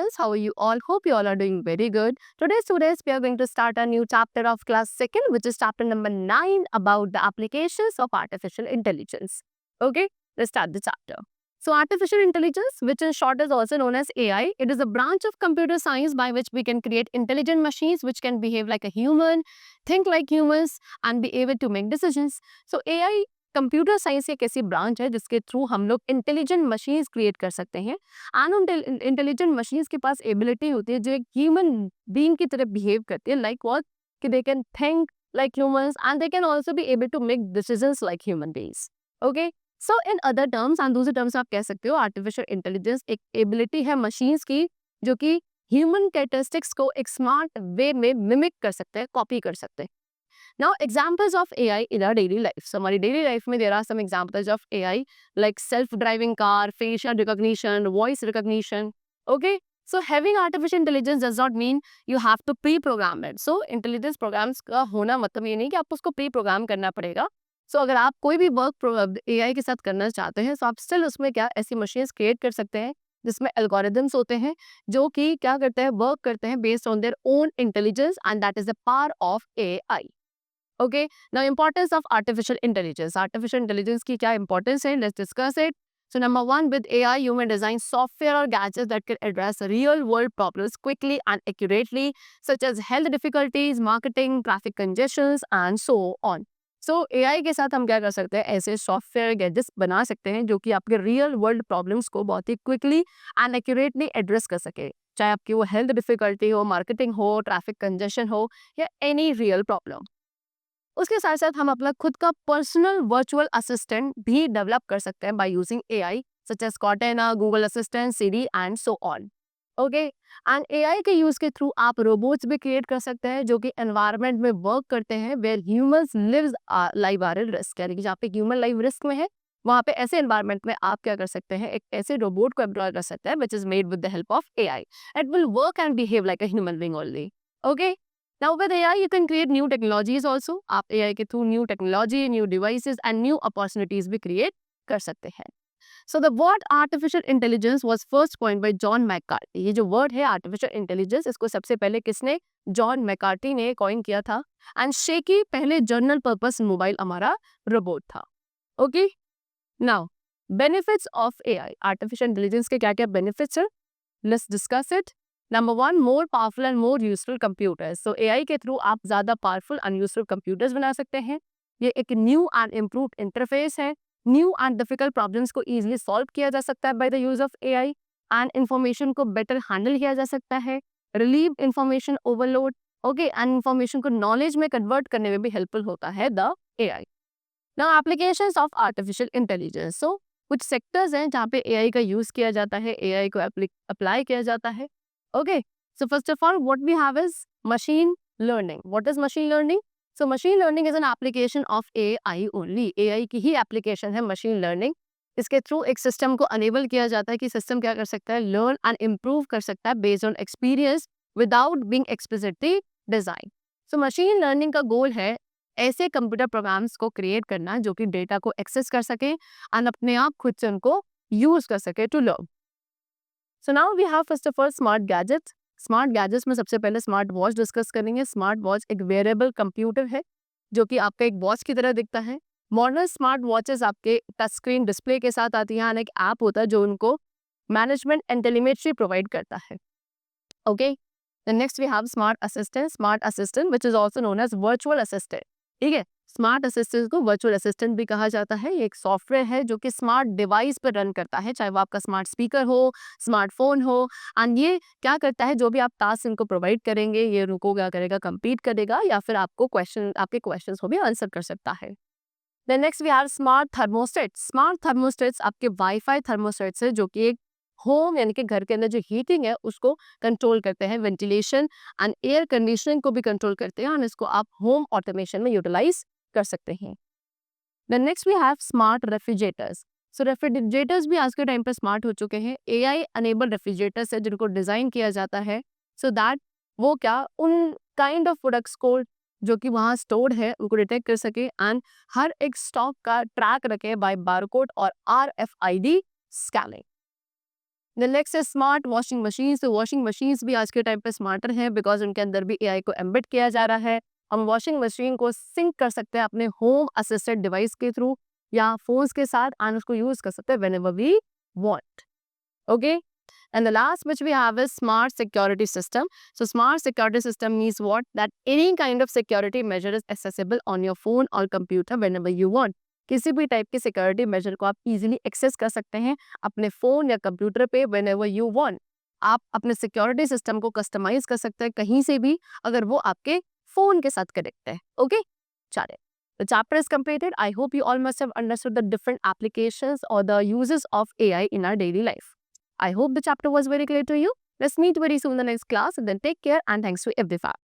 students, how are you all? Hope you all are doing very good. Today, students, we are going to start a new chapter of class 2nd, which is chapter number 9 about the applications of artificial intelligence. Okay, let's start the chapter. So, artificial intelligence, which in short is also known as AI, it is a branch of computer science by which we can create intelligent machines which can behave like a human, think like humans, and be able to make decisions. So, AI computer science एक ऐसी branch है जिसके through हम लोग intelligent machines create कर सकते हैं and उन इंटेलिजेंट मशीन्स के पास एबिलिटी होती है जो एक ह्यूमन बीइंग की तरह बिहेव करती है लाइक व्हाट कि they can think like humans and they can also be able to make decisions like human beings okay so in other terms and दूसरे टर्म्स आप कह सकते हो आर्टिफिशियल इंटेलिजेंस एक एबिलिटी है मशीन्स की जो कि ह्यूमन कैरेक्टरिस्टिक्स को एक स्मार्ट वे में मिमिक कर सकते हैं कॉपी कर सकते हैं. Now, examples of AI in our daily life. So, हमारी daily life में there are some examples of AI like self-driving car, facial recognition, voice recognition. Okay. So, having artificial intelligence does not mean you have to pre-program it. So, intelligence programs का होना मतलब ये नहीं कि आपको उसको pre-program करना पड़ेगा. So, अगर आप कोई भी वर्क AI के साथ करना चाहते हैं तो आप स्टिल उसमें क्या ऐसी मशीन्स क्रिएट कर सकते हैं जिसमें एल्गोरिदम्स होते हैं जो कि क्या करते हैं वर्क करते हैं based on their own intelligence and that is the power of AI. Okay, now importance of artificial intelligence. Artificial intelligence की क्या importance है? Let's discuss it. So number one, with AI, you may design software or gadgets that can address real world problems quickly and accurately, such as health difficulties, marketing, traffic congestions, and so on. So AI के साथ हम क्या कर सकते हैं ऐसे software gadgets बना सकते हैं जो कि आपके रियल वर्ल्ड प्रॉब्लम्स को बहुत ही क्विकली एंड एक्यूरेटली एड्रेस कर सके चाहे आपकी वो हेल्थ डिफिकल्टी हो मार्केटिंग हो ट्रैफिक कंजेशन हो या एनी रियल प्रॉब्लम. उसके साथ साथ हम अपना खुद का पर्सनल वर्चुअल असिस्टेंट भी डेवलप कर सकते हैं by using AI such as Cortana Google assistant Siri and so on. Okay and AI के यूज के थ्रू आप रोबोट्स भी क्रिएट कर सकते हैं जो कि एनवायरनमेंट में वर्क करते हैं where humans lives live are at risk यानी कि जहाँ पे ह्यूमन लाइव रिस्क में है वहाँ पे ऐसे एनवायरनमेंट में आप क्या कर सकते हैं एक ऐसे रोबोट को एम्प्लॉय कर सकते हैं which is made with the help of AI. It will work and behave like a human being only. Okay. Now with AI, you can create new technologies also. आप AI के through new technology, new devices and new opportunities भी create कर सकते हैं. So the word artificial intelligence was first coined by John McCarthy. ये जो word है artificial intelligence इसको सबसे पहले किसने John McCarthy ने coin किया था. And Shaky पहले general purpose mobile हमारा robot था. Okay. Now benefits of AI. Artificial intelligence के क्या क्या benefits हैं? Let's discuss it. Number one, more powerful and more useful computers. So AI के थ्रू आप ज़्यादा powerful and useful computers बना सकते हैं. ये एक new and improved interface है. New and difficult problems को easily solve किया जा सकता है by the use of AI and information को better handle किया जा सकता है. Relieve information overload. Okay, and information को knowledge में convert करने में भी helpful होता है the AI. Now applications of artificial intelligence. So कुछ sectors हैं जहाँ पे AI का use किया जाता है, AI को apply किया जाता है. Okay, so first of all, what we have is machine learning. What is machine learning? So machine learning is an application of AI only. AI की ही application है machine learning. इसके थ्रू एक system को enable किया जाता है कि system क्या कर सकता है लर्न एंड इम्प्रूव कर सकता है based on experience without being explicitly design. So machine learning का गोल है ऐसे कंप्यूटर प्रोग्राम्स को क्रिएट करना जो कि डेटा को एक्सेस कर सके एंड अपने आप खुद से उनको यूज कर सके to learn. So now we have first of all smart gadgets. Smart gadgets में सबसे पहले स्मार्ट वॉच डिस्कस करेंगे. स्मार्ट वॉच एक वेयरेबल कंप्यूटर है जो कि आपका एक वॉच की तरह दिखता है. मॉडर्न स्मार्ट वॉचेस आपके टच स्क्रीन डिस्प्ले के साथ आती हैं. एक ऐप होता है जो उनको मैनेजमेंट एंड टेलीमेट्री प्रोवाइड करता है. Okay. Then next we have smart assistant. Smart assistant which is also known as virtual assistant. ठीक है. स्मार्ट असिस्टेंट को वर्चुअल असिस्टेंट भी कहा जाता है. ये एक सॉफ्टवेयर है जो कि स्मार्ट डिवाइस पर रन करता है चाहे वो आपका स्मार्ट स्पीकर हो स्मार्टफोन हो. एंड ये क्या करता है जो भी आप टास्क इनको प्रोवाइड करेंगे ये उनको क्या करेगा कंप्लीट करेगा या फिर आपको आपके क्वेश्चंस को भी आंसर कर सकता है. Then next we have smart thermostats. Smart thermostats आपके वाईफाई थर्मोस्टेट्स है जो कि एक होम यानी कि घर के अंदर जो हीटिंग है उसको कंट्रोल करते हैं. वेंटिलेशन एंड एयर कंडीशनिंग को भी कंट्रोल करते हैं और इसको आप होम ऑटोमेशन में यूटिलाइज कर सकते हैं. Then next we have smart refrigerators. So refrigerators भी आज के टाइम पर स्मार्ट हो चुके हैं. AI अनेबल रेफ्रिजरेटर्स है जिनको डिजाइन किया जाता है सो दैट वो क्या उन काइंड ऑफ प्रोडक्ट्स को जो कि वहाँ स्टोर्ड है उनको डिटेक्ट कर सके एंड हर एक स्टॉक का ट्रैक रखे बाय बारकोड और RFID scanning. The next is smart washing machine. तो वॉशिंग मशीन्स भी आज के टाइम पे स्मार्टर हैं बिकॉज उनके अंदर भी एआई को एम्बेड किया जा रहा है। हम वॉशिंग मशीन को सिंक कर सकते हैं अपने होम असिस्टेड डिवाइस के थ्रू या फोन्स के साथ एंड उसको यूज कर सकते हैं whenever we want. Okay, and the last which we have is smart security system. So smart security system means what? That any kind of security measure is accessible on your phone or computer whenever you want. किसी भी type के security measure को आप easily access कर सकते हैं अपने phone या कंप्यूटर पे whenever you want. आप अपने सिक्योरिटी सिस्टम को कस्टमाइज कर सकते हैं कहीं से भी अगर वो आपके फोन के साथ कनेक्ट है। ओके, चलिए, the chapter is completed. I hope you all must have understood the different applications or the uses of AI in our daily life. I hope the chapter was very clear to you. Let's meet very soon in the next class and then take care and thanks to everyone.